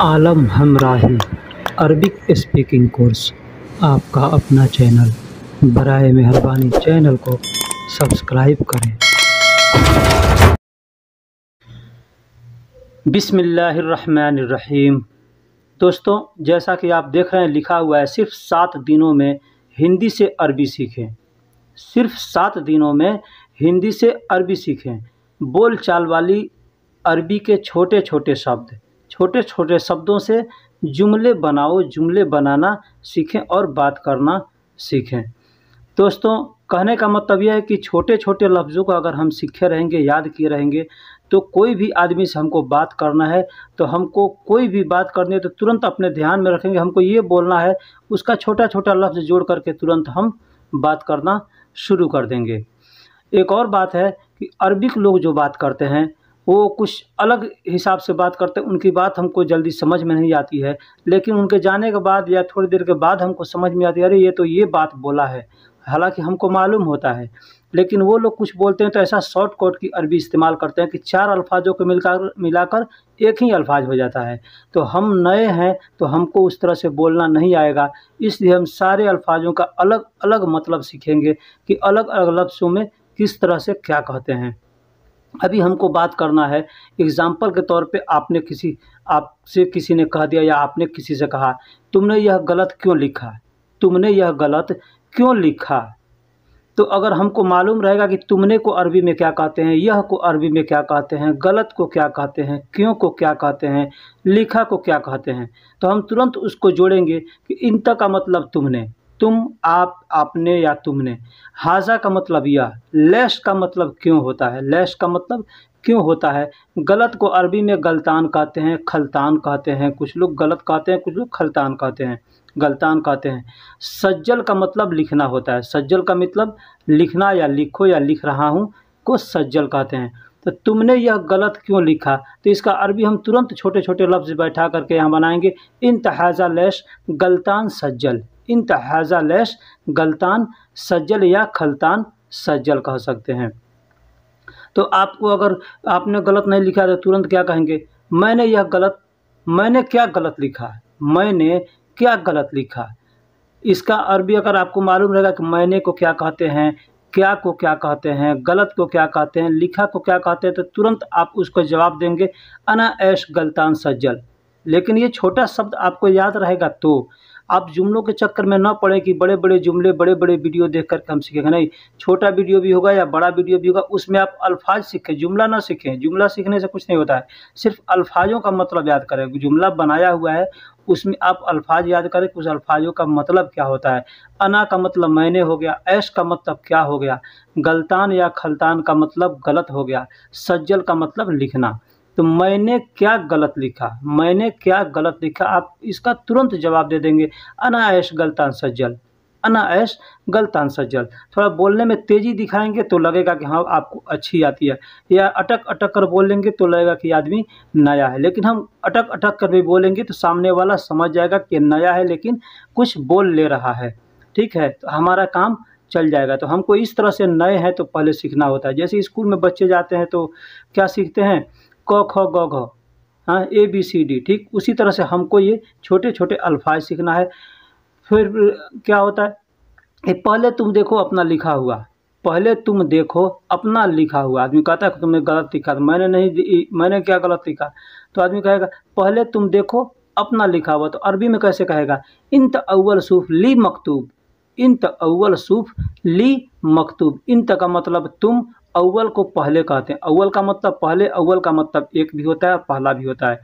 आलम हमराही Arabic speaking course आपका अपना channel. बराए मेहरबानी चैनल को सब्सक्राइब करें। बिस्मिल्लाहिर्रहमानिर्रहीम। दोस्तों, जैसा कि आप देख रहे हैं लिखा हुआ है सिर्फ 7 दिनों में हिंदी से अरबी सीखें। सिर्फ 7 दिनों में हिंदी से अरबी सीखें। बोल चाल वाली अरबी के छोटे छोटे शब्दों से जुमले बनाओ, जुमले बनाना सीखें और बात करना सीखें। दोस्तों, कहने का मतलब यह है कि छोटे छोटे लफ्ज़ों को अगर हम सीखे रहेंगे, याद किए रहेंगे, तो कोई भी आदमी से हमको बात करना है तो हमको कोई भी बात करनी है तो तुरंत अपने ध्यान में रखेंगे, हमको ये बोलना है, उसका छोटा छोटा लफ्ज़ जोड़ करके तुरंत हम बात करना शुरू कर देंगे। एक और बात है कि अरबिक लोग जो बात करते हैं वो कुछ अलग हिसाब से बात करते हैं। उनकी बात हमको जल्दी समझ में नहीं आती है, लेकिन उनके जाने के बाद या थोड़ी देर के बाद हमको समझ में आती है, अरे ये तो ये बात बोला है। हालांकि हमको मालूम होता है, लेकिन वो लोग कुछ बोलते हैं तो ऐसा शॉर्टकट की अरबी इस्तेमाल करते हैं कि 4 अल्फाजों को मिलाकर एक ही अल्फाज हो जाता है। तो हम नए हैं तो हमको उस तरह से बोलना नहीं आएगा, इसलिए हम सारे अल्फाजों का अलग अलग मतलब सीखेंगे कि अलग अलग लफ्ज़ों में किस तरह से क्या कहते हैं। अभी हमको बात करना है, एग्ज़ाम्पल के तौर पे आपसे किसी ने कह दिया या आपने किसी से कहा, तुमने यह गलत क्यों लिखा, तुमने यह गलत क्यों लिखा। तो अगर हमको मालूम रहेगा कि तुमने को अरबी में क्या कहते हैं, यह को अरबी में क्या कहते हैं, गलत को क्या कहते हैं, क्यों को क्या कहते हैं, लिखा को क्या कहते हैं, तो हम तुरंत उसको जोड़ेंगे कि इंत का मतलब तुमने, तुम, आप, आपने या तुमने। हाजा का मतलब यह। लैश का मतलब क्यों होता है, लैश का मतलब क्यों होता है। गलत को अरबी में गलतान कहते हैं, खलतान कहते हैं, कुछ लोग गलत कहते हैं, कुछ लोग खलतान कहते हैं, गलतान कहते हैं। सज्जल का मतलब लिखना होता है, सज्जल का मतलब लिखना या लिखो या लिख रहा हूँ को सज्जल कहते हैं। तो तुमने यह गलत क्यों लिखा, तो इसका अरबी हम तुरंत छोटे छोटे लफ्ज़ बैठा करके यहाँ बनाएंगे। इंतहाजा लैश गलतान सज्जल, इंतहाजा लैश गलतान सज्जल या खलतान सज्जल कह सकते हैं। तो आपको अगर आपने गलत नहीं लिखा तो तुरंत क्या कहेंगे, मैंने क्या गलत लिखा, मैंने क्या गलत लिखा। इसका अरबी अगर आपको मालूम रहेगा कि मैंने को क्या कहते हैं, क्या को क्या कहते हैं, गलत को क्या कहते हैं, लिखा को क्या कहते हैं, तो तुरंत आप उसको जवाब देंगे अना ऐश गलतान सज्जल। लेकिन ये छोटा शब्द आपको याद रहेगा तो आप जुमलों के चक्कर में ना पड़े कि बड़े बड़े जुमले, बड़े बड़े वीडियो देख करके हम सीखेंगे। नहीं, छोटा वीडियो भी होगा या बड़ा वीडियो भी होगा, उसमें आप अल्फाज सीखें, जुमला ना सीखें। जुमला सीखने से कुछ नहीं होता है, सिर्फ अल्फाजों का मतलब याद करें। जुमला बनाया हुआ है, उसमें आप अल्फाज याद करें कि उस अल्फाजों का मतलब क्या होता है। अना का मतलब मैंने हो गया, ऐश का मतलब क्या हो गया, गलतान या खलतान का मतलब गलत हो गया, सज्जल का मतलब लिखना। तो मैंने क्या गलत लिखा, मैंने क्या गलत लिखा, आप इसका तुरंत जवाब दे देंगे अना ऐश गलतान सज्जल, अना ऐश गलतान सज्जल। थोड़ा बोलने में तेज़ी दिखाएंगे तो लगेगा कि हाँ आपको अच्छी आती है, या अटक अटक कर बोलेंगे तो लगेगा कि आदमी नया है। लेकिन हम अटक अटक कर भी बोलेंगे तो सामने वाला समझ जाएगा कि नया है लेकिन कुछ बोल ले रहा है, ठीक है, तो हमारा काम चल जाएगा। तो हमको इस तरह से नए हैं तो पहले सीखना होता है। जैसे स्कूल में बच्चे जाते हैं तो क्या सीखते हैं, क ख ग घ, हाँ, ABCD, ठीक उसी तरह से हमको ये छोटे छोटे अल्फाज सीखना है। फिर क्या होता है, पहले तुम देखो अपना लिखा हुआ, पहले तुम देखो अपना लिखा हुआ। आदमी कहता है कि तुमने गलत लिखा, तो मैंने क्या गलत लिखा, तो आदमी कहेगा पहले तुम देखो अपना लिखा हुआ। तो अरबी में कैसे कहेगा, इंत अव्वल सूफ ली मकतूब, इंत अव्वल सूफ ली मकतूब। इंत का मतलब तुम, अव्वल को पहले कहते हैं, अव्वल का मतलब पहले, अव्वल का मतलब एक भी होता है, पहला भी होता है,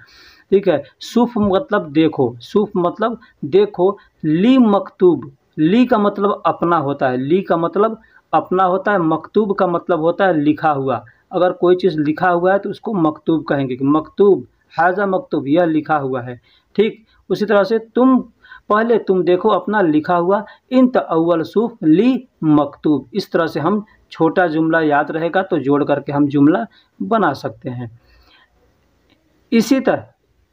ठीक है। सूफ मतलब देखो, सूफ मतलब देखो, ली मकतूब, ली का मतलब अपना होता है, ली का मतलब अपना होता है, मकतूब का मतलब होता है लिखा हुआ। अगर कोई चीज़ लिखा हुआ है तो उसको मकतूब कहेंगे कि मकतूब, हाजा मकतूब, यह लिखा हुआ है, ठीक। उसी तरह से पहले तुम देखो अपना लिखा हुआ, इंत अव्वल सूफ ली मकतूब। इस तरह से हम छोटा जुमला याद रहेगा तो जोड़ करके हम जुमला बना सकते हैं। इसी तरह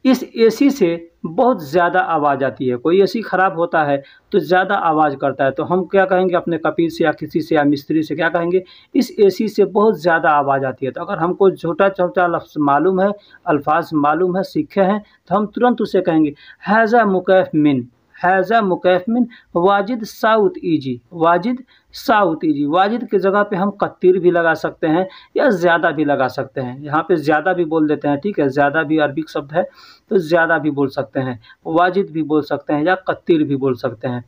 इस एसी से बहुत ज़्यादा आवाज़ आती है। कोई एसी ख़राब होता है तो ज़्यादा आवाज़ करता है, तो हम क्या कहेंगे अपने कपील से या किसी से या मिस्त्री से, क्या कहेंगे, इस एसी से बहुत ज़्यादा आवाज़ आती है। तो अगर हमको छोटा-छोटा लफ्ज़ मालूम है, अल्फाज मालूम है, सीखे हैं, तो हम तुरंत उसे कहेंगे हाज़ा मुकैफ़ मिन, हैज़ा मुकैफ़ मिन Wajid south easy, Wajid south easy. Wajid की जगह पे हम कत्तीर भी लगा सकते हैं या ज़्यादा भी लगा सकते हैं। यहाँ पे ज़्यादा भी बोल देते हैं, ठीक है, ज़्यादा भी अरबिक शब्द है तो ज़्यादा भी बोल सकते हैं, वाजिद भी बोल सकते हैं या कत्तीर भी बोल सकते हैं।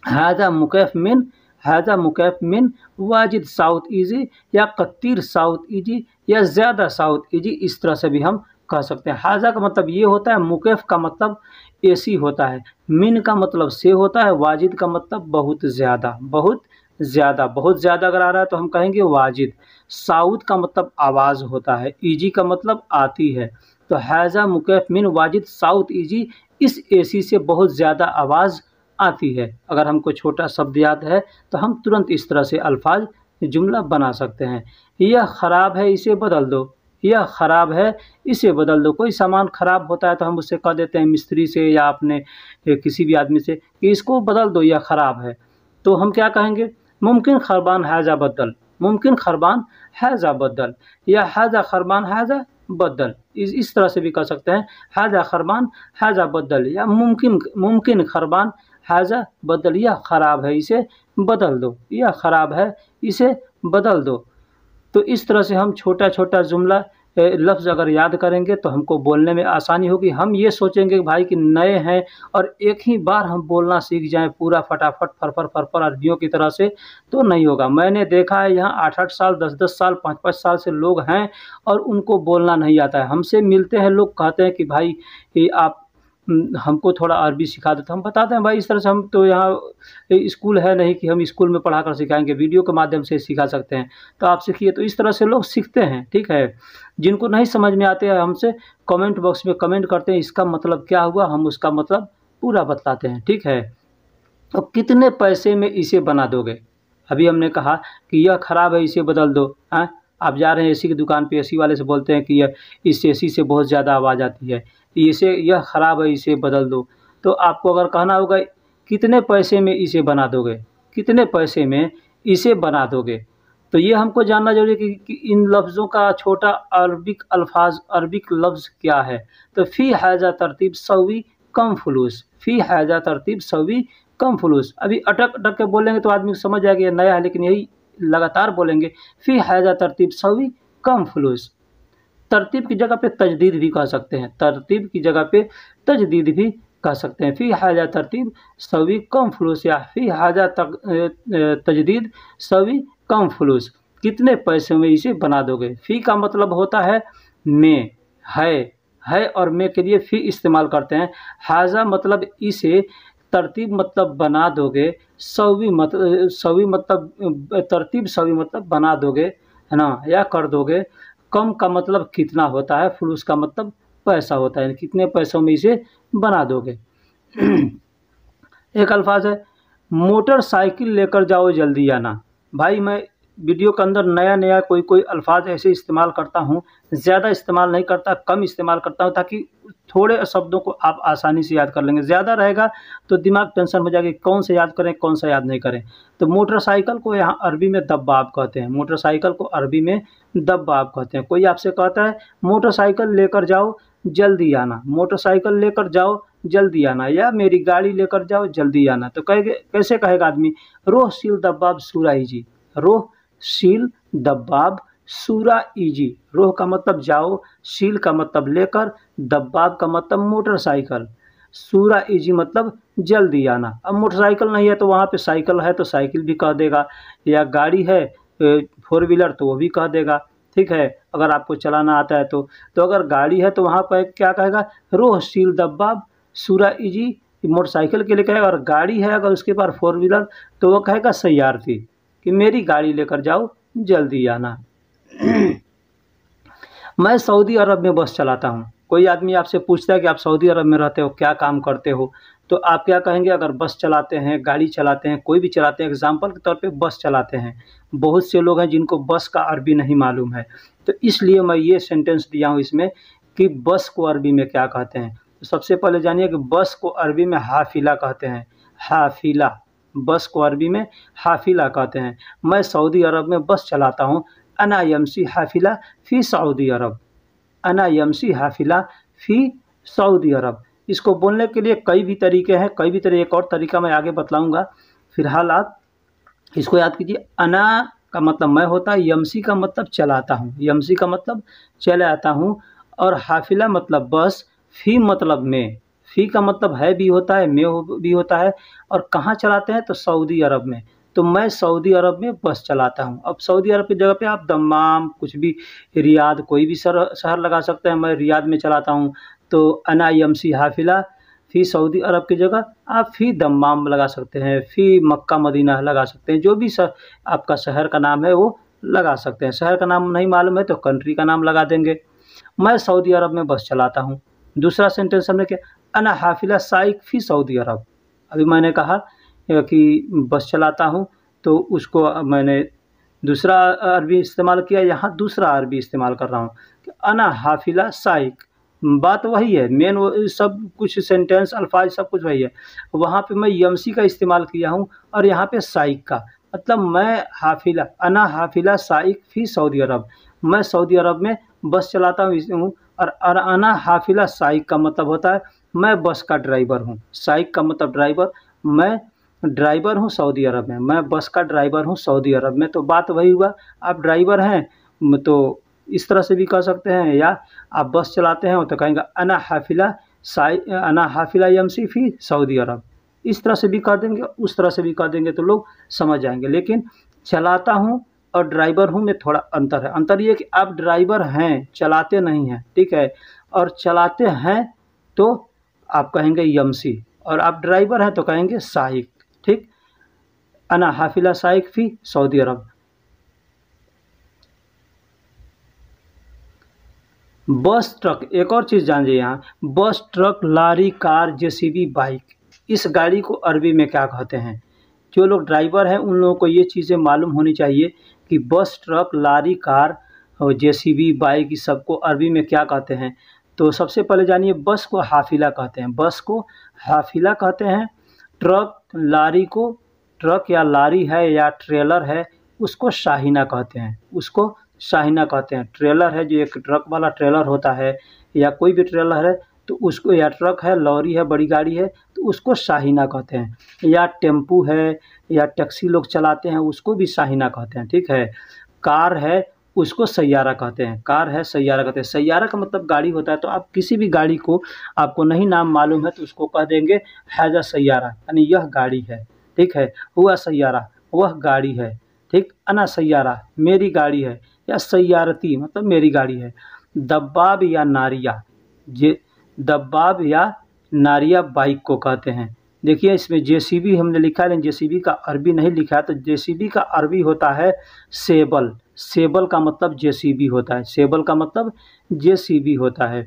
हैज़ा मुकैफ़ मिन, हैज़ा मुकैफ़ मिन वाजिद साउथ ईजी या कत्तीर साउथ ईजी या ज़्यादा साउथ ईजी, इस तरह से भी हम कह सकते हैं। हाज़ा का मतलब ये होता है, मुकैफ़ का मतलब एसी होता है, मिन का मतलब से होता है, वाजिद का मतलब बहुत ज़्यादा, बहुत ज़्यादा, बहुत ज़्यादा अगर आ रहा है तो हम कहेंगे वाजिद। साउथ का मतलब आवाज़ होता है, ईजी का मतलब आती है। तो हैज़ा मुकैफ़ मिन वाजिद साउथ ईजी, इस एसी से बहुत ज़्यादा आवाज़ आती है। अगर हमको छोटा शब्द याद है तो हम तुरंत इस तरह से अल्फाज जुमला बना सकते हैं। यह ख़राब है, इसे बदल दो, यह ख़राब है, इसे बदल दो। कोई सामान ख़राब होता है तो हम उससे कह देते हैं मिस्त्री से या अपने किसी भी आदमी से कि इसको बदल दो, यह ख़राब है। तो हम क्या कहेंगे, मुमकिन खरबान हैज़ा बदल, मुमकिन खरबान हैज़ा बदल या हैज़ा खरबान हैज़ा बदल, इस तरह से भी कह सकते हैं, हैज़ा खरबान हैज़ा बदल या मुमकिन खरबान हैज़ा बदल, यह ख़राब है, इसे बदल दो, यह ख़राब है, इसे बदल दो। तो इस तरह से हम छोटा-छोटा जुमला लफ्ज़ अगर याद करेंगे तो हमको बोलने में आसानी होगी। हम ये सोचेंगे कि भाई कि नए हैं और एक ही बार हम बोलना सीख जाएँ पूरा फटाफट फर-फर अरबियों की तरह से, तो नहीं होगा। मैंने देखा है यहाँ 8-8 साल, 10-10 साल, 5-5 साल से लोग हैं और उनको बोलना नहीं आता है। हमसे मिलते हैं लोग, कहते हैं कि भाई ये आप हमको थोड़ा अरबी सिखा दो, तो हम बताते हैं भाई इस तरह से हम तो यहाँ स्कूल है नहीं कि हम स्कूल में पढ़ा कर सिखाएँगे, वीडियो के माध्यम से सिखा सकते हैं, तो आप सीखिए। तो इस तरह से लोग सीखते हैं, ठीक है। जिनको नहीं समझ में आते हैं हमसे कमेंट बॉक्स में कमेंट करते हैं, इसका मतलब क्या हुआ, हम उसका मतलब पूरा बतलाते हैं, ठीक है। तो कितने पैसे में इसे बना दोगे? अभी हमने कहा कि यह ख़राब है, इसे बदल दो, हैं? आप जा रहे हैं एसी की दुकान पे, एसी वाले से बोलते हैं कि यह इस एसी से बहुत ज़्यादा आवाज़ आती है, इसे यह ख़राब है, इसे बदल दो। तो आपको अगर कहना होगा कितने पैसे में इसे बना दोगे, कितने पैसे में इसे बना दोगे, तो ये हमको जानना ज़रूरी है कि इन लफ्ज़ों का छोटा अरबिक अल्फाज, अरबिक लफ्ज़ क्या है। तो फ़ी हैज़ा तरतीब सवी कम फुलूस, फ़ी हैज़ा तरतीब सवी कम फुलूस। अभी अटक-अटक के बोलेंगे तो आदमी समझ जाएगा ये नया है, लेकिन यही लगातार बोलेंगे, फ़ी हैज़ा तरतीब सवी कम फुलूस। तरतीब की जगह पे तजदीद भी कह सकते हैं, तरतीब की जगह पे तजदीद भी कह सकते हैं। फ़ी हाज़ा तरतीब सवी कम फुलूस या फ़ी हाज़ा तजदीद सवी कम फुलूस, कितने पैसों में इसे बना दोगे। फ़ी का मतलब होता है में, है और में के लिए फ़ी इस्तेमाल करते हैं। हाज़ा मतलब इसे, तरतीब मतलब बना दोगे, सवी मतलब तरतीब, सवी मतलब बना दोगे, है ना, या कर दोगे। कम का मतलब कितना होता है, फुलूस का मतलब पैसा होता है, कितने पैसों में इसे बना दोगे। एक अल्फाज है मोटरसाइकिल लेकर जाओ जल्दी आना। भाई मैं वीडियो के अंदर नया कोई अल्फाज ऐसे इस्तेमाल करता हूँ, ज़्यादा इस्तेमाल नहीं करता, कम इस्तेमाल करता हूँ ताकि थोड़े शब्दों को आप आसानी से याद कर लेंगे। ज़्यादा रहेगा तो दिमाग टेंशन हो जाएगी, कौन सा याद करें कौन सा याद नहीं करें। तो मोटरसाइकिल को यहाँ अरबी में दब्बाब कहते हैं, मोटरसाइकिल को अरबी में दब्बाब कहते हैं। कोई आपसे कहता है मोटरसाइकिल लेकर जाओ जल्दी आना, मोटरसाइकिल लेकर जाओ जल्दी आना, या मेरी गाड़ी लेकर जाओ जल्दी आना, तो कैसे कहेगा आदमी, रोह सील दब्बाब सूरा ईजी, रोह सील दब्बाब सूरा ईजी। रोह का मतलब जाओ, सील का मतलब लेकर, दब्बाब का मतलब मोटरसाइकिल, सूरा ईजी मतलब जल्दी आना। अब मोटरसाइकिल नहीं है तो वहाँ पे साइकिल है तो साइकिल भी कह देगा, या गाड़ी है 4 व्हीलर तो वो भी कह देगा, ठीक है, अगर आपको चलाना आता है तो अगर गाड़ी है तो वहाँ पर क्या कहेगा, रोह सील दब्बाब सूरा ईजी, मोटरसाइकिल के लिए कहेगा। और गाड़ी है अगर उसके पास 4 व्हीलर तो वो कहेगा सैयारती, कि मेरी गाड़ी लेकर जाओ जल्दी आना। मैं सऊदी अरब में बस चलाता हूँ। कोई आदमी आपसे पूछता है कि आप सऊदी अरब में रहते हो, क्या काम करते हो, तो आप क्या कहेंगे, अगर बस चलाते हैं, गाड़ी चलाते हैं, कोई भी चलाते हैं, एग्जाम्पल के तौर पे बस चलाते हैं। बहुत से लोग हैं जिनको बस का अरबी नहीं मालूम है, तो इसलिए मैं ये सेंटेंस दिया हूँ इसमें कि बस को अरबी में क्या कहते हैं। तो सबसे पहले जानिए कि बस को अरबी में हाफिला कहते हैं। हाफिला, बस को अरबी में हाफिला कहते हैं। मैं सऊदी अरब में बस चलाता हूँ। अना यमसी हाफिला फ़ी सऊदी अरब। अना यमसी हाफिला फ़ी सऊदी अरब। इसको बोलने के लिए कई भी तरीके हैं, कई भी तरीके, एक और तरीका मैं आगे बतलाऊँगा। फ़िलहाल आप इसको याद कीजिए। अना का मतलब मैं होता है, यमसी का मतलब चलाता हूँ, यमसी का मतलब चला आता हूँ, और हाफिला मतलब बस, फ़ी मतलब में, फ़ी का मतलब है भी होता है, में भी होता है। और कहाँ चलाते हैं? तो सऊदी अरब में। तो मैं सऊदी अरब में बस चलाता हूँ। अब सऊदी अरब की जगह पे आप दम्माम, कुछ भी, रियाद, कोई भी शहर लगा सकते हैं। मैं रियाद में चलाता हूँ, तो अना यमसी हाफिला फ़ी सऊदी अरब की जगह आप फ़ी दम्माम लगा सकते हैं, फ़ी मक्का मदीना लगा सकते हैं। जो भी आपका शहर का नाम है वो लगा सकते हैं। शहर का नाम नहीं मालूम है तो कंट्री का नाम लगा देंगे। मैं सऊदी अरब में बस चलाता हूँ। दूसरा सेंटेंस हमने क्या, अना हाफिला साइक फ़ी सऊदी अरब। अभी मैंने कहा कि बस चलाता हूँ, तो उसको मैंने दूसरा अरबी इस्तेमाल किया, यहाँ दूसरा अरबी इस्तेमाल कर रहा हूँ कि अना हाफिला साइक। बात वही है, मेन वो सब कुछ सेंटेंस, अल्फाज सब कुछ वही है। वहाँ पे मैं यमसी का इस्तेमाल किया हूँ और यहाँ पे साइक का। मतलब मैं हाफिला, अना हाफिला साइक फ़ी सऊदी अरब। मैं सऊदी अरब में बस चलाता हूँ। और अना हाफिला साइक का मतलब होता है मैं बस का ड्राइवर हूँ। साइक का मतलब ड्राइवर, मैं ड्राइवर हूँ सऊदी अरब में, मैं बस का ड्राइवर हूँ सऊदी अरब में। तो बात वही हुआ, आप ड्राइवर हैं तो इस तरह से भी कह सकते हैं, या आप बस चलाते हैं तो कहेंगे अना हाफिला यमसी फ़ी सऊदी अरब। इस तरह से भी कह देंगे, उस तरह से भी कह देंगे, तो लोग समझ जाएंगे। लेकिन चलाता हूँ और ड्राइवर हूँ में थोड़ा अंतर है। अंतर ये कि आप ड्राइवर हैं, चलाते नहीं हैं, ठीक है। और चलाते हैं तो आप कहेंगे यमसी, और आप ड्राइवर हैं तो कहेंगे साइक, ठीक। अना हाफिला साइक फ़ी सऊदी अरब। बस ट्रक, एक और चीज़ जानिए यहाँ, बस ट्रक लारी कार जेसीबी बाइक, इस गाड़ी को अरबी में क्या कहते हैं? जो लोग ड्राइवर हैं उन लोगों को ये चीज़ें मालूम होनी चाहिए कि बस ट्रक लारी कार और जेसीबी बाइक, इस सबको अरबी में क्या कहते हैं। तो सबसे पहले जानिए, बस को हाफिला कहते हैं, बस को हाफिला कहते हैं। ट्रक लारी को, ट्रक या लारी है या ट्रेलर है, उसको शाहीना कहते हैं, उसको शाहीना कहते हैं। ट्रेलर है, जो एक ट्रक वाला ट्रेलर होता है या कोई भी ट्रेलर है तो उसको, या ट्रक है, लॉरी है, बड़ी गाड़ी है तो उसको शाहीना कहते हैं। या टेम्पू है या टैक्सी लोग चलाते हैं उसको भी शाहीना कहते हैं, ठीक है। कार है उसको सैयारा कहते हैं, कार है सैयारा कहते हैं। सैयारा का मतलब गाड़ी होता है। तो आप किसी भी गाड़ी को, आपको नहीं नाम मालूम है तो उसको कह देंगे हैजा सैयारा, यानी यह गाड़ी है, ठीक है। हुआ सैयारा, वह गाड़ी है, ठीक। अना सैयारा, मेरी गाड़ी है, या सैयारती मतलब मेरी गाड़ी है। दब्बाब या नारिया, जे दब्बाब या नारिया बाइक को कहते हैं। देखिए इसमें जेसीबी हमने लिखा है, लेकिन जेसीबी का अरबी नहीं लिखा है। तो जेसीबी का अरबी होता है सेबल। सेबल का मतलब जेसीबी होता है, सेबल का मतलब जेसीबी होता है।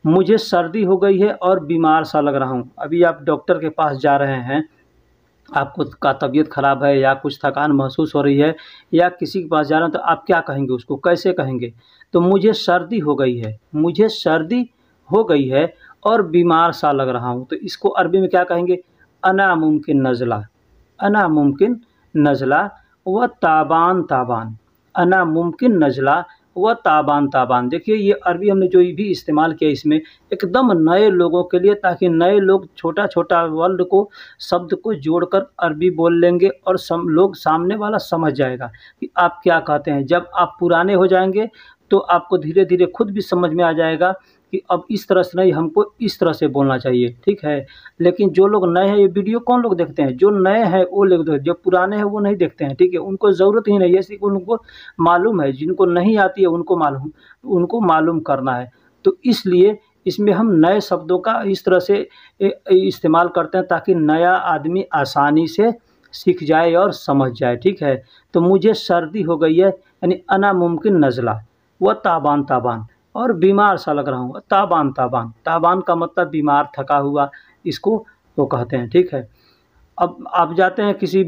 मुझे सर्दी हो गई है और बीमार सा लग रहा हूँ। अभी आप डॉक्टर के पास जा रहे हैं, आपको का तबीयत ख़राब है या कुछ थकान महसूस हो रही है, या किसी के पास जा रहे हैं, तो आप क्या कहेंगे, उसको कैसे कहेंगे? तो मुझे सर्दी हो गई है, मुझे सर्दी हो गई है और बीमार सा लग रहा हूँ। तो इसको अरबी में क्या कहेंगे? अना मुमकिन नज़ला, अना मुमकिन नज़ला व ताबान ताबान। अना मुमकिन नज़ला व ताबान ताबान। देखिए ये अरबी हमने जो भी इस्तेमाल किया इसमें एकदम नए लोगों के लिए, ताकि नए लोग छोटा छोटा वर्ड को, शब्द को जोड़कर अरबी बोल लेंगे और लोग, सामने वाला समझ जाएगा कि आप क्या कहते हैं। जब आप पुराने हो जाएंगे तो आपको धीरे धीरे खुद भी समझ में आ जाएगा कि अब इस तरह से नहीं, हमको इस तरह से बोलना चाहिए, ठीक है। लेकिन जो लोग नए हैं, ये वीडियो कौन लोग देखते हैं? जो नए हैं वो लोग देखते हैं, जो पुराने हैं वो नहीं देखते हैं, ठीक है। उनको ज़रूरत ही नहीं है, सिर्फ उनको मालूम है, जिनको नहीं आती है उनको मालूम करना है। तो इसलिए इसमें हम नए शब्दों का इस तरह से इस्तेमाल करते हैं ताकि नया आदमी आसानी से सीख जाए और समझ जाए, ठीक है। तो मुझे सर्दी हो गई है, यानी अना मुमकिन नज़ला व ताबान ताबान, और बीमार सा लग रहा हूँ। ताबान ताबान, ताबान का मतलब बीमार, थका हुआ, इसको वो कहते हैं, ठीक है। अब आप जाते हैं किसी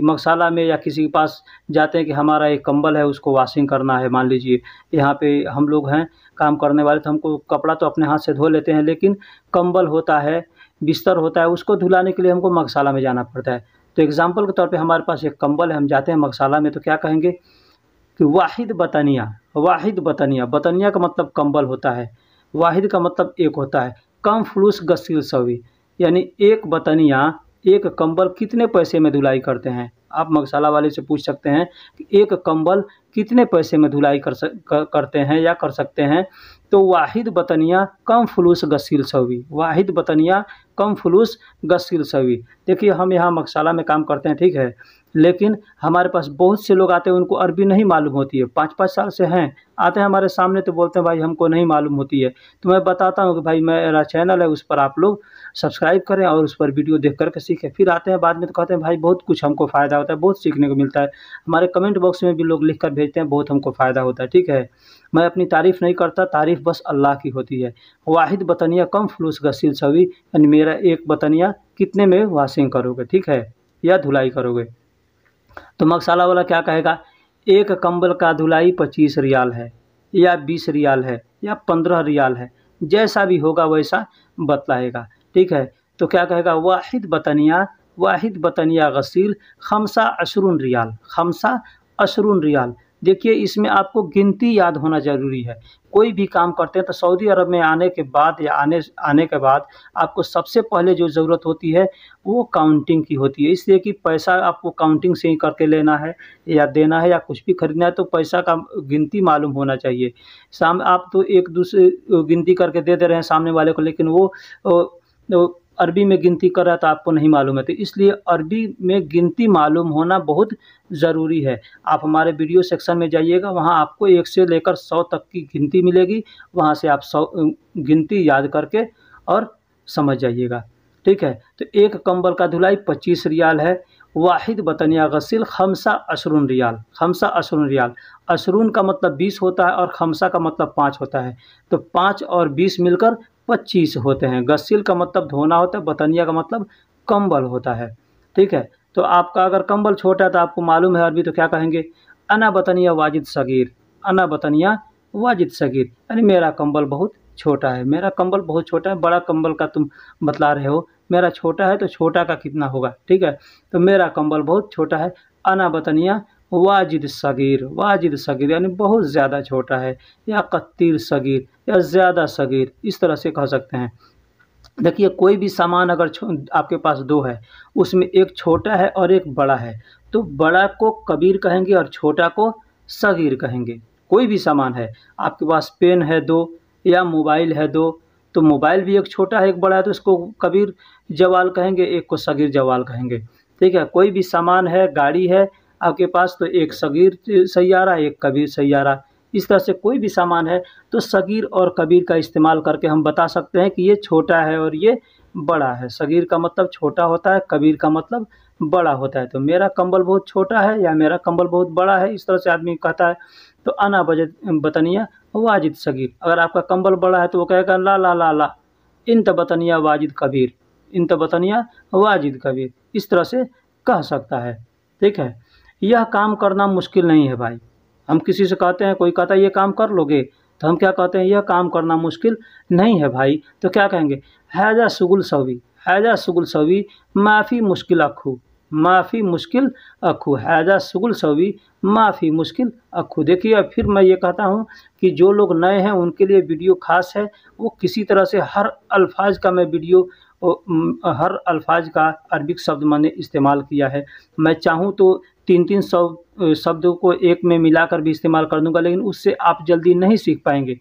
मगशाला में या किसी के पास जाते हैं कि हमारा एक कंबल है उसको वॉशिंग करना है। मान लीजिए यहाँ पे हम लोग हैं काम करने वाले, तो हमको कपड़ा तो अपने हाथ से धो लेते हैं, लेकिन कंबल होता है, बिस्तर होता है, उसको धुलाने के लिए हमको मगशाला में जाना पड़ता है। तो एग्ज़ाम्पल के तौर पे हमारे पास एक कंबल है, हम जाते हैं मगशाला में तो क्या कहेंगे कि वाहिद बतनिया। वाहिद बतनिया, बतनिया का मतलब कंबल होता है, वाहिद का मतलब एक होता है। कम फलूस गस्सिल सवी, यानी एक बतनिया, एक कंबल कितने पैसे में धुलाई करते हैं। आप मगशाला वाले से पूछ सकते हैं कि एक कंबल कितने पैसे में धुलाई करते हैं या कर सकते हैं। तो वाहिद बतनिया कम फलूस गस्सिल सवी, वाहिद बतनिया कम फलूस गस्सिल सवी। देखिए हम यहाँ मगशाला में काम करते हैं, ठीक है, लेकिन हमारे पास बहुत से लोग आते हैं उनको अरबी नहीं मालूम होती है, 5-5 साल से हैं, आते हैं हमारे सामने तो बोलते हैं भाई हमको नहीं मालूम होती है। तो मैं बताता हूँ कि भाई मेरा चैनल है, उस पर आप लोग सब्सक्राइब करें और उस पर वीडियो देख कर के सीखें। फिर आते हैं बाद में तो कहते हैं भाई बहुत कुछ हमको फ़ायदा होता है, बहुत सीखने को मिलता है। हमारे कमेंट बॉक्स में भी लोग लिख कर भेजते हैं बहुत हमको फ़ायदा होता है, ठीक है। मैं अपनी तारीफ़ नहीं करता, तारीफ़ बस अल्लाह की होती है। वाहिद बतनिया कम फलूस गस्सिल सवी, यानी मेरा एक बतनिया कितने में वॉशिंग करोगे, ठीक है, या धुलाई करोगे। तो मगशाला वाला क्या कहेगा, एक कंबल का धुलाई 25 रियाल है या 20 रियाल है या 15 रियाल है, जैसा भी होगा वैसा बतलाएगा, ठीक है। तो क्या कहेगा, वाहिद बतनिया गसील खमसा अशरून रियाल, खमसा अशरून रियाल। देखिए इसमें आपको गिनती याद होना ज़रूरी है। कोई भी काम करते हैं तो सऊदी अरब में आने के बाद या आने के बाद आपको सबसे पहले जो ज़रूरत होती है वो काउंटिंग की होती है। इसलिए कि पैसा आपको काउंटिंग से ही करके लेना है या देना है या कुछ भी खरीदना है, तो पैसा का गिनती मालूम होना चाहिए। आप तो एक दूसरे गिनती करके दे रहे हैं सामने वाले को, लेकिन वो अरबी में गिनती कर रहा है तो आपको नहीं मालूम है। तो इसलिए अरबी में गिनती मालूम होना बहुत ज़रूरी है। आप हमारे वीडियो सेक्शन में जाइएगा, वहाँ आपको 1 से लेकर 100 तक की गिनती मिलेगी, वहाँ से आप 100 गिनती याद करके और समझ जाइएगा, ठीक है। तो एक कंबल का धुलाई 25 रियाल है। वाहिद बतनिया गस्सिल खमसा अशरून रियाल, खमसा अशरून रियाल। अशरून का मतलब 20 होता है और खमसा का मतलब 5 होता है, तो 5 और 20 मिलकर 25 होते हैं। गस्सिल का मतलब धोना होता है, बतनिया का मतलब कंबल होता है, ठीक है। तो आपका अगर कंबल छोटा है तो आपको मालूम है अरबी, तो क्या कहेंगे, अना बतनिया वाजिद सगीर, अना बतनिया वाजिद सगीर, यानी मेरा कंबल बहुत छोटा है, मेरा कंबल बहुत छोटा है। बड़ा कंबल का तुम बतला रहे हो, मेरा छोटा है तो छोटा का कितना होगा, ठीक है। तो मेरा कंबल बहुत छोटा है। अना बतनिया वाजिद सगीर, वाजिद सगीर यानी बहुत ज़्यादा छोटा है, या कत्तीर सगीर या ज़्यादा सगीर, इस तरह से कह सकते हैं। देखिए कोई भी सामान अगर आपके पास 2 है, उसमें एक छोटा है और एक बड़ा है, तो बड़ा को कबीर कहेंगे और छोटा को सगीर कहेंगे। कोई भी सामान है, आपके पास पेन है 2 या मोबाइल है 2, तो मोबाइल भी एक छोटा है एक बड़ा है, तो उसको कबीर जवाल कहेंगे, एक को सगीर जवाल कहेंगे, ठीक है। कोई भी सामान है, गाड़ी है आपके पास, तो एक सगीर सैयारा एक कबीर सैयारा, इस तरह से कोई भी सामान है तो सगीर और कबीर का इस्तेमाल करके हम बता सकते हैं कि ये छोटा है और ये बड़ा है। सगीर का मतलब छोटा होता है, कबीर का मतलब बड़ा होता है। तो मेरा कंबल बहुत छोटा है या मेरा कंबल बहुत बड़ा है, इस तरह से आदमी कहता है। तो अना बतनिया वाजिद सगीर। अगर आपका कंबल बड़ा है तो वो कहेगा ला ला ला ला इंत बतनिया वाजिद कबीर, इंत बतनिया वाजिद कबीर, इस तरह से कह सकता है, ठीक है। यह काम करना मुश्किल नहीं है भाई। हम किसी से कहते हैं, कोई कहता है ये काम कर लोगे, तो हम क्या कहते हैं, यह काम करना मुश्किल नहीं है भाई। तो क्या कहेंगे, हैजा सुगुल सवी, हैजा सुगुल सवी माफ़ी मुश्किल अखू, माफ़ी मुश्किल अखू, हैजा सुगुल सवी माफ़ी मुश्किल अखू। देखिए अब फिर मैं ये कहता हूँ कि जो लोग नए हैं उनके लिए वीडियो खास है। वो किसी तरह से हर अल्फाज का मैं वीडियो हर अल्फाज का अरबिक शब्द मैंने इस्तेमाल किया है। मैं चाहूँ तो 3-3 शब्दों को एक में मिलाकर भी इस्तेमाल कर दूंगा, लेकिन उससे आप जल्दी नहीं सीख पाएंगे।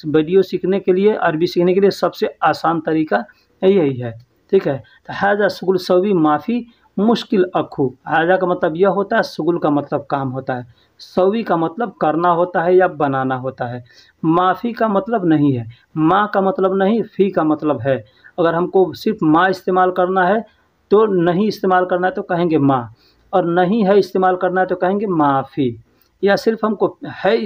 वीडियो सीखने के लिए, अरबी सीखने के लिए सबसे आसान तरीका यही है, ठीक है। तो हैजा सुगुल सवी माफ़ी मुश्किल अखू, हैजा का मतलब यह होता है, सुगुल का मतलब काम होता है, सवी का मतलब करना होता है या बनाना होता है, माफ़ी का मतलब नहीं है, माँ का मतलब नहीं, फ़ी का मतलब है। अगर हमको सिर्फ माँ इस्तेमाल करना है तो नहीं इस्तेमाल करना है तो कहेंगे माँ, और नहीं है इस्तेमाल करना है तो कहेंगे माफ़ी, या सिर्फ हमको है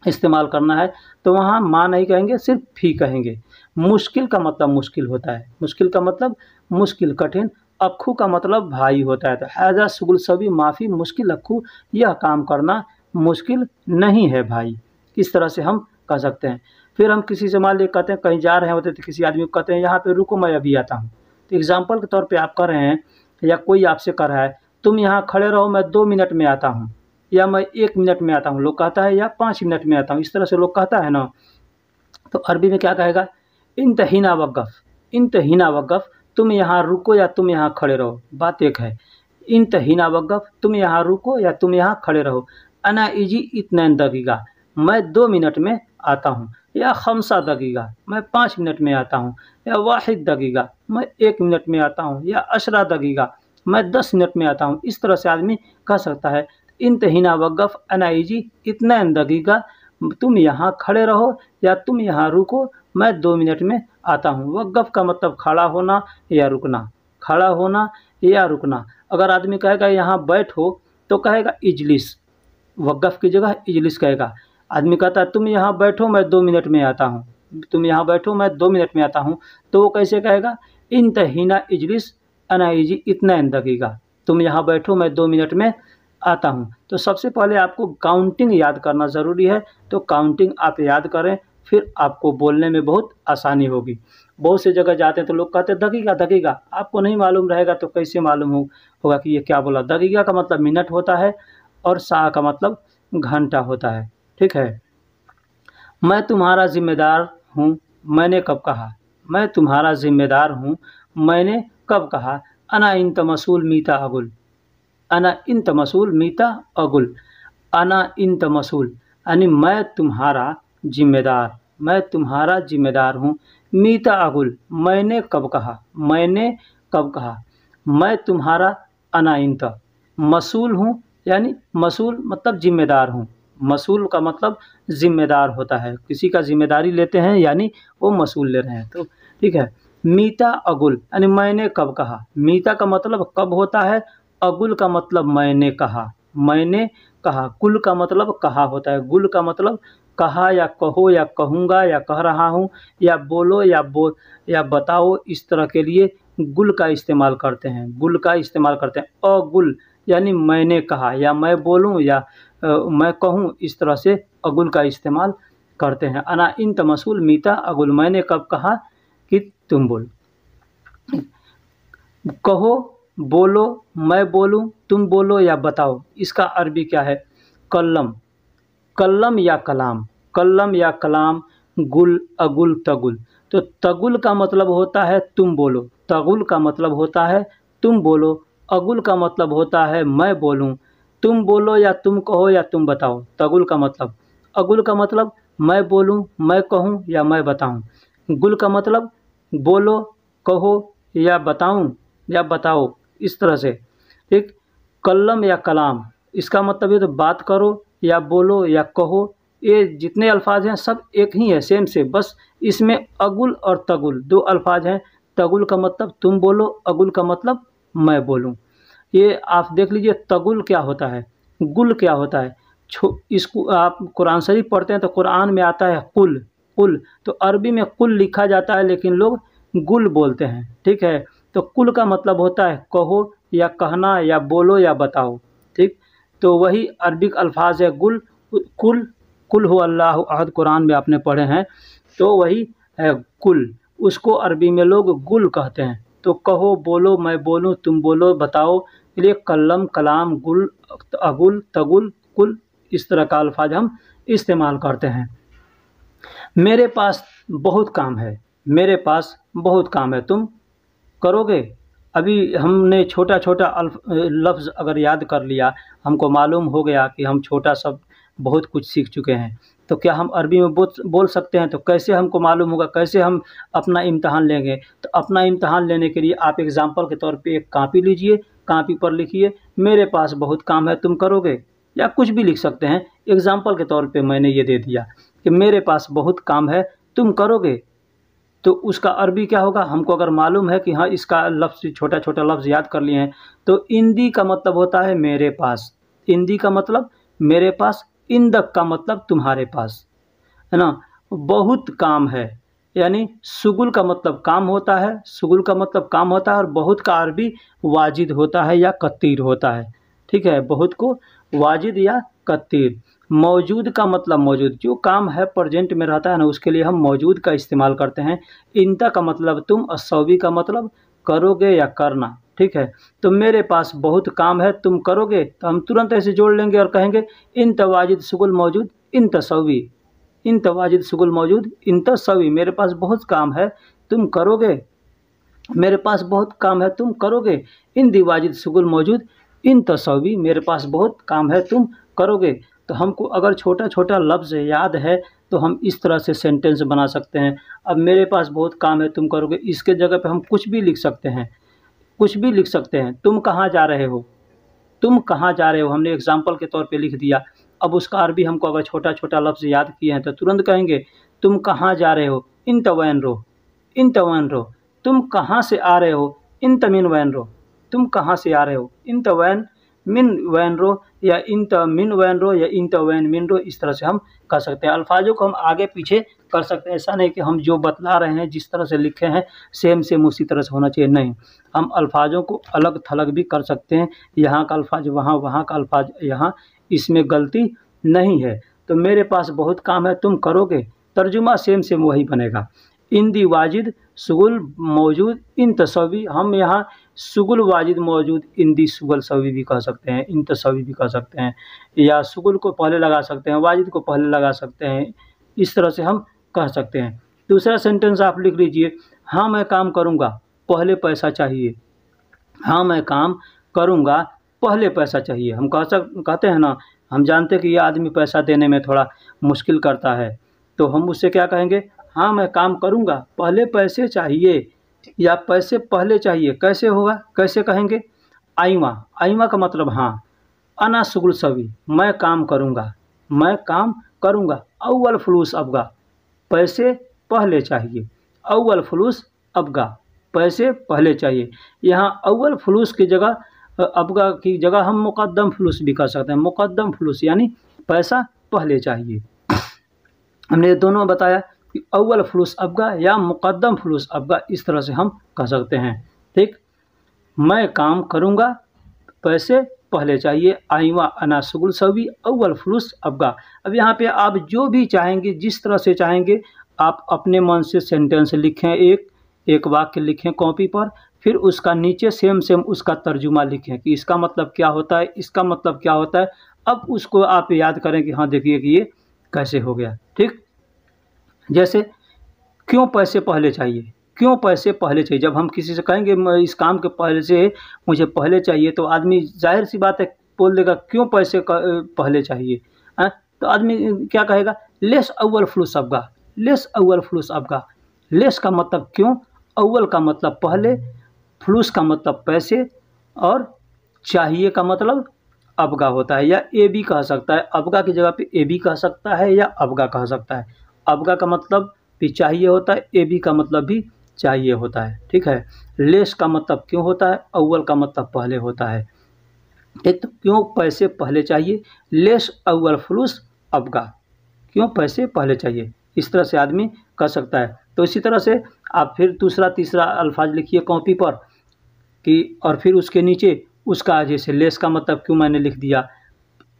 इस्तेमाल करना है तो वहाँ माँ नहीं कहेंगे, सिर्फ फ़ी कहेंगे। मुश्किल का मतलब मुश्किल होता है, मुश्किल का मतलब मुश्किल, कठिन, अक्खू का मतलब भाई होता है। तो हैजा शुगुल सभी माफ़ी मुश्किल अक्खू, यह काम करना मुश्किल नहीं है भाई। इस तरह से हम कह सकते हैं। फिर हम किसी से मान लीजिए कहते हैं कहीं जा रहे होते तो किसी आदमी को कहते हैं यहाँ पे रुको मैं अभी आता हूँ। तो एग्जाम्पल के तौर पे आप कर रहे हैं या कोई आपसे कह रहा है तुम यहाँ खड़े रहो मैं 2 मिनट में आता हूँ, या मैं 1 मिनट में आता हूँ लोग कहता है, या 5 मिनट में आता हूँ, इस तरह से लोग कहता है ना। तो अरबी में क्या कहेगा, इंतहीना वक़्फ़, इंतहीना वक़्फ़, तुम यहाँ रुको या तुम यहाँ खड़े रहो, बात एक है। इंतहीना वक़्फ़, तुम यहाँ रुको या तुम यहाँ खड़े रहो। अना इजी इत्नैन दक़ीक़ा, मैं 2 मिनट में आता हूँ। या खमसा दक़ीक़ा, मैं 5 मिनट में आता हूँ। या वाहिद दक़ीक़ा, मैं 1 मिनट में आता हूँ। या अशरा दक़ीक़ा, मैं 10 मिनट में आता हूँ। इस तरह से आदमी कह सकता है इंतहीना वक़्फ़ अना इजी इत्नैन दक़ीक़ा, तुम यहाँ खड़े रहो या तुम यहाँ रुको, मैं 2 मिनट में आता हूँ। वक़्फ़ का मतलब खड़ा होना या रुकना, खड़ा होना या रुकना। अगर आदमी कहेगा यहाँ बैठो तो कहेगा इजलिस, वक़्फ़ की जगह इजलिस कहेगा। आदमी कहता है तुम यहाँ बैठो मैं 2 मिनट में आता हूँ, तुम यहाँ बैठो मैं 2 मिनट में आता हूँ, तो वो कैसे कहेगा, इंतहीना इजलिस अना इजी इत्नैन दक़ीक़ा, तुम यहाँ बैठो मैं 2 मिनट में आता हूँ। तो सबसे पहले आपको काउंटिंग याद करना ज़रूरी है। तो काउंटिंग आप याद करें, फिर आपको बोलने में बहुत आसानी होगी। बहुत से जगह जाते हैं तो लोग कहते हैं दक़ीक़ा दक़ीक़ा, आपको नहीं मालूम रहेगा तो कैसे मालूम होगा कि ये क्या बोला। दक़ीक़ा का मतलब मिनट होता है और सा का मतलब घंटा होता है, ठीक है। मैं तुम्हारा ज़िम्मेदार हूँ, मैंने कब कहा, मैं तुम्हारा ज़िम्मेदार हूँ, मैंने कब कहा। अना इंत मसूल मीता अगुल, अना इंत मसूल मीता अगुल, अना इंत मसूल यानी मैं तुम्हारा जिम्मेदार, मैं तुम्हारा जिम्मेदार हूँ। मीता अगुल, मैंने कब कहा, मैंने कब कहा। मैं तुम्हारा अना इंत मसूल हूँ, यानी मसूल मतलब जिम्मेदार हूँ। मसूल का मतलब जिम्मेदार होता है, किसी का जिम्मेदारी लेते हैं यानी वो मसूल ले रहे हैं। तो ठीक है। मीता अगुल यानी मैंने कब कहा। मीता का मतलब कब होता है, अगुल का मतलब मैंने कहा, मैंने कहा। कुल का मतलब कहा होता है, गुल का मतलब कहा या कहो या कहूँगा या कह रहा हूँ या बोलो या बताओ, इस तरह के लिए गुल का इस्तेमाल करते हैं, गुल का इस्तेमाल करते हैं। अगुल यानी मैंने कहा या मैं बोलूँ या मैं कहूँ, इस तरह से अगुल का इस्तेमाल करते हैं। अना इंत मसूल मीता अगुल, मैंने कब कहा कि तुम बोलो। कहो, बोलो, मैं बोलूं, तुम बोलो या बताओ, इसका अरबी क्या है, कल्लम, कल्लम या कलाम, कल्लम या कलाम, गुल अगुल तगुल। तो तगुल का मतलब होता है तुम बोलो, तगुल का मतलब होता है तुम बोलो, अगुल का मतलब होता है मैं बोलूं, तुम बोलो या तुम कहो या तुम बताओ, तगुल का मतलब। अगुल का मतलब मैं बोलूं, मैं कहूं या मैं बताऊं। गुल का मतलब बोलो, कहो या बताऊं या बताओ, इस तरह से। ठीक। कल्लम या कलाम, इसका मतलब ये तो बात करो या बोलो या कहो, ये जितने अल्फाज हैं सब एक ही है, सेम से, बस इसमें अगुल और तगुल 2 अल्फाज हैं। तगुल का मतलब तुम बोलो, अगुल का मतलब मैं बोलूं। ये आप देख लीजिए तगुल क्या होता है, गुल क्या होता है। इसको आप कुरान शरीफ पढ़ते हैं तो कुरान में आता है कुल, कुल, तो अरबी में कुल लिखा जाता है लेकिन लोग गुल बोलते हैं, ठीक है। तो कुल का मतलब होता है कहो या कहना या बोलो या बताओ, ठीक। तो वही अरबिक अल्फाज है गुल, कुल, कुल हु अल्लाहु अहद, कुरान में आपने पढ़े हैं, तो वही है कुल, उसको अरबी में लोग गुल कहते हैं। तो कहो, बोलो, मैं बोलूँ, तुम बोलो, बताओ, लिए कल्लम, कलाम, गुल, अगुल, तगुल, कुल, इस तरह का अल्फाज हम इस्तेमाल करते हैं। मेरे पास बहुत काम है, मेरे पास बहुत काम है, तुम करोगे। अभी हमने छोटा छोटा लफ्ज़ अगर याद कर लिया, हमको मालूम हो गया कि हम छोटा शब्द बहुत कुछ सीख चुके हैं, तो क्या हम अरबी में बोल सकते हैं। तो कैसे हमको मालूम होगा, कैसे हम अपना इम्तहान लेंगे। तो अपना इम्तहान लेने के लिए आप एग्ज़ाम्पल के तौर पे एक कापी लीजिए, कापी पर लिखिए मेरे पास बहुत काम है, तुम करोगे, या कुछ भी लिख सकते हैं। एग्ज़ाम्पल के तौर पे मैंने ये दे दिया कि मेरे पास बहुत काम है, तुम करोगे। तो उसका अरबी क्या होगा, हमको अगर मालूम है कि हाँ इसका लफ्ज़, छोटा छोटा लफ्ज़ याद कर लिए हैं। तो इंदी का मतलब होता है मेरे पास, इंदी का मतलब मेरे पास, इंदक का मतलब तुम्हारे पास, है ना। बहुत काम है, यानी शुगुल का मतलब काम होता है, शुगुल का मतलब काम होता है, और बहुत का अरबी वाजिद होता है या कत्तीर होता है। ठीक है, बहुत को वाजिद या कत्तीर। मौजूद का मतलब मौजूद, जो काम है प्रेजेंट में रहता है ना, उसके लिए हम मौजूद का इस्तेमाल करते हैं। इंता का मतलब तुम, और सौवी का मतलब करोगे या करना। ठीक है, तो मेरे पास बहुत काम है, तुम करोगे, तो हम तुरंत ऐसे जोड़ लेंगे और कहेंगे इन तवाजिद शुगुल मौजूद इन तसवी, इन तवाजिद शुगुल मौजूद इन तसवी। मेरे पास बहुत काम है, तुम करोगे, मेरे पास बहुत काम है, तुम करोगे। इन दिवाजिद शुगुल मौजूद इन तसवी, मेरे पास बहुत काम है, तुम करोगे। तो हमको अगर छोटा छोटा लफ्ज़ याद है तो हम इस तरह से सेंटेंस बना सकते हैं। अब मेरे पास बहुत काम है, तुम करोगे, इसके जगह पे हम कुछ भी लिख सकते हैं, कुछ भी लिख सकते हैं। तुम कहाँ जा रहे हो, तुम कहाँ जा रहे हो, हमने एग्जाम्पल के तौर पे लिख दिया। अब उसका अरबी हमको अगर छोटा छोटा लफ्ज़ याद किए हैं तो तुरंत कहेंगे तुम कहाँ जा रहे हो, इन तवैन रो, इन तवैन रो। तुम कहाँ से आ रहे हो, इन तमिन वैन रो, तुम कहाँ से आ रहे हो, इन तवैन मिन वैन रो, या इन त मिन वैन रो, या इन तवैन मिन रो। इस तरह से हम कर सकते हैं। अल्फाजों को हम आगे पीछे कर सकते हैं। ऐसा नहीं कि हम जो बतला रहे हैं जिस तरह से लिखे हैं सेम सेम उसी तरह से होना चाहिए, नहीं। हम अल्फाजों को अलग थलग भी कर सकते हैं, यहाँ का अल्फाज वहाँ, वहाँ का अल्फाज यहाँ, इसमें गलती नहीं है। तो मेरे पास बहुत काम है, तुम करोगे, तर्जुमा सेम सेम वही बनेगा। इन दी वाजिद शुगुल मौजूद इन तसवी, हम यहाँ शुगुल वाजिद मौजूद इन दी शुगल सवी भी कह सकते हैं, इन तसवी भी कह सकते हैं, या शुगुल को पहले लगा सकते हैं, वाजिद को पहले लगा सकते हैं। इस तरह से हम कह सकते हैं। दूसरा सेंटेंस आप लिख लीजिए, हाँ मैं काम करूँगा, पहले पैसा चाहिए। हाँ मैं काम करूँगा, पहले पैसा चाहिए। हम कहते हैं ना, हम जानते हैं कि ये आदमी पैसा देने में थोड़ा मुश्किल करता है, तो हम उससे क्या कहेंगे, हाँ मैं काम करूँगा, पहले पैसे चाहिए, या पैसे पहले चाहिए। कैसे होगा, कैसे कहेंगे, आइमा, आइमा का मतलब हाँ, अना शुगुल सवी, मैं काम करूँगा, मैं काम करूँगा। अव्वल फलूस अबगा, पैसे पहले चाहिए, अव्वल फलूस अबगा, पैसे पहले चाहिए। यहाँ अव्वल फलूस की जगह, अबगा की जगह हम मुकद्दम फलूस भी कर सकते हैं। मुकद्दम फलूस यानी पैसा पहले चाहिए। हमने ये दोनों बताया कि अव्वल फलूस अबगा या मुकद्दम फलूस अबगा, इस तरह से हम कह सकते हैं। ठीक, मैं काम करूँगा, पैसे पहले चाहिए, आइवा अना शुगुल सवी अव्वल फलूस अबगा। अब यहाँ पे आप जो भी चाहेंगे, जिस तरह से चाहेंगे, आप अपने मन से सेंटेंस लिखें, एक एक वाक्य लिखें कॉपी पर, फिर उसका नीचे सेम सेम उसका तर्जुमा लिखें कि इसका मतलब क्या होता है, इसका मतलब क्या होता है। अब उसको आप याद करें कि हाँ देखिए कि ये कैसे हो गया। ठीक, जैसे क्यों पैसे पहले चाहिए, क्यों पैसे पहले चाहिए। जब हम किसी से कहेंगे इस काम के पहले से मुझे पहले चाहिए, तो आदमी जाहिर सी बात है बोल देगा क्यों पैसे पहले चाहिए। तो आदमी क्या कहेगा, लेस अव्वल फलूस अबगा, लेस अव्वल फलूस अबगा। लेस का मतलब क्यों, अव्वल का मतलब पहले, फलूस का मतलब पैसे, और चाहिए का मतलब अबगा होता है, या ए भी कह सकता है। अबगा की जगह पे ए भी कह सकता है या अबगा कह सकता है। अबगा का मतलब भी चाहिए होता है, ए बी का मतलब भी चाहिए होता है। ठीक है, लेस का मतलब क्यों होता है, अव्वल का मतलब पहले होता है। ठीक, तो क्यों पैसे पहले चाहिए, लेस अव्वल फलूस अबगा, क्यों पैसे पहले चाहिए। इस तरह से आदमी कर सकता है। तो इसी तरह से आप फिर दूसरा तीसरा अल्फाज लिखिए कॉपी पर कि, और फिर उसके नीचे उसका, जैसे लेस का मतलब क्यों मैंने लिख दिया,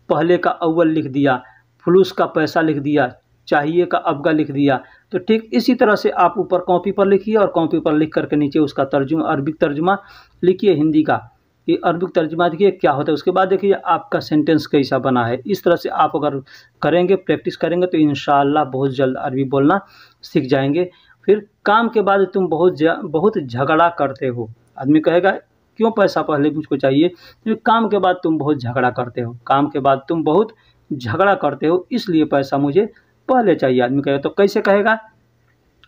पहले का अव्वल लिख दिया, फलूस का पैसा लिख दिया, चाहिए का अबगा लिख दिया। तो ठीक इसी तरह से आप ऊपर कॉपी पर लिखिए, और कॉपी पर लिख करके नीचे उसका तर्जुमा, अरबिक तर्जुमा लिखिए हिंदी का, कि अरबिक तर्जुमा देखिए क्या होता है। उसके बाद देखिए आपका सेंटेंस कैसा बना है। इस तरह से आप अगर करेंगे, प्रैक्टिस करेंगे, तो इंशाअल्लाह बहुत जल्द अरबी बोलना सीख जाएंगे। फिर काम के बाद तुम बहुत झगड़ा करते हो। आदमी कहेगा क्यों पैसा पहले मुझको चाहिए, क्योंकि काम के बाद तुम बहुत झगड़ा करते हो, काम के बाद तुम बहुत झगड़ा करते हो, इसलिए पैसा मुझे पहले चाहिए। आदमी कहेगा, तो कैसे कहेगा,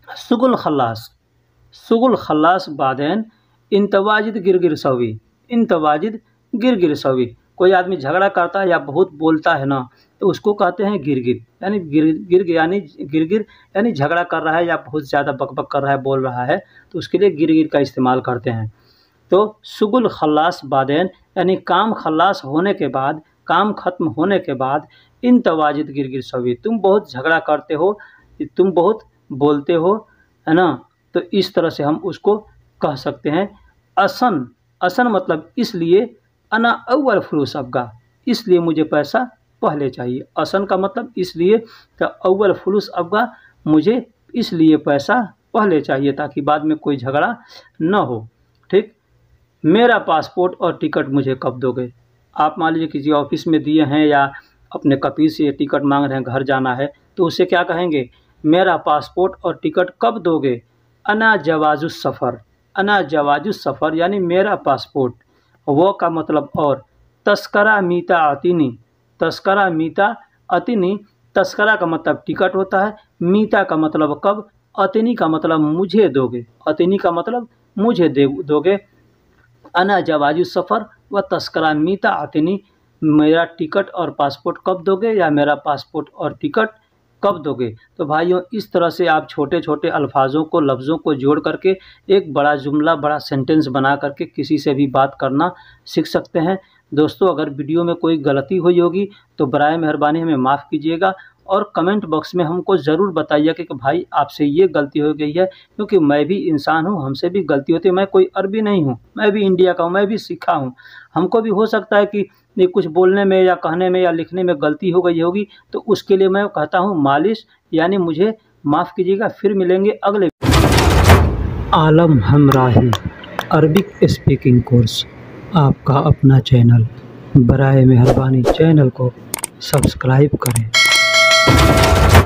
शुगुल खल्लास, शुगुल खल्लास बादैन इंतवाजिद गिरगिर सवी, इंतवाजिद गिरगिर सवी। कोई आदमी झगड़ा करता है या बहुत बोलता है ना, तो उसको कहते हैं गिरगिर, यानी गिरगिर यानी झगड़ा कर रहा है या बहुत ज़्यादा बकबक कर रहा है, बोल रहा है, तो उसके लिए गिरगिर का इस्तेमाल करते हैं। तो शुगुल खल्लास बादैन यानी काम खल्लास होने के बाद, काम ख़त्म होने के बाद, इन तवाजिद गिरगिर सवी, तुम बहुत झगड़ा करते हो, तुम बहुत बोलते हो, है ना। तो इस तरह से हम उसको कह सकते हैं। असन, असन मतलब इसलिए, अना अव्वल फुलूस अब्गा, इसलिए मुझे पैसा पहले चाहिए। असन का मतलब इसलिए, तो अव्वल फुलूस अब्गा, मुझे इसलिए पैसा पहले चाहिए ताकि बाद में कोई झगड़ा न हो। ठीक। मेरा पासपोर्ट और टिकट मुझे कब दोगे? आप मान लीजिए किसी ऑफिस में दिए हैं या अपने कपील से टिकट मांग रहे हैं, घर जाना है, तो उसे क्या कहेंगे? मेरा पासपोर्ट और टिकट कब दोगे? अना जवाजुस सफ़र, अना जवाजुस सफ़र यानी मेरा पासपोर्ट, वो का मतलब और, तस्करा मीता आतिनी, तस्करा मीता अतिनी, तस्करा का मतलब टिकट होता है, मीता का मतलब कब, अतिनी का मतलब मुझे दोगे, अतिनी का मतलब मुझे दोगे। अना जवाजु सफ़र व तस्करा मीता आतिनी, मेरा टिकट और पासपोर्ट कब दोगे या मेरा पासपोर्ट और टिकट कब दोगे। तो भाइयों इस तरह से आप छोटे छोटे अल्फाजों को, लफ्ज़ों को जोड़ करके एक बड़ा जुमला, बड़ा सेंटेंस बना करके किसी से भी बात करना सीख सकते हैं। दोस्तों अगर वीडियो में कोई गलती हुई होगी तो बराए मेहरबानी हमें माफ़ कीजिएगा और कमेंट बॉक्स में हमको ज़रूर बताइए कि भाई आपसे ये गलती हो गई है, क्योंकि मैं भी इंसान हूँ, हमसे भी गलती होती है। मैं कोई अरबी नहीं हूँ, मैं भी इंडिया का हूँ, मैं भी सीखा हूँ। हमको भी हो सकता है कि ये कुछ बोलने में या कहने में या लिखने में गलती हो गई होगी, तो उसके लिए मैं कहता हूँ मालिश, यानी मुझे माफ़ कीजिएगा। फिर मिलेंगे अगले। आलम हमराही अरबिक स्पीकिंग कोर्स, आपका अपना चैनल, बराए मेहरबानी चैनल को सब्सक्राइब करें।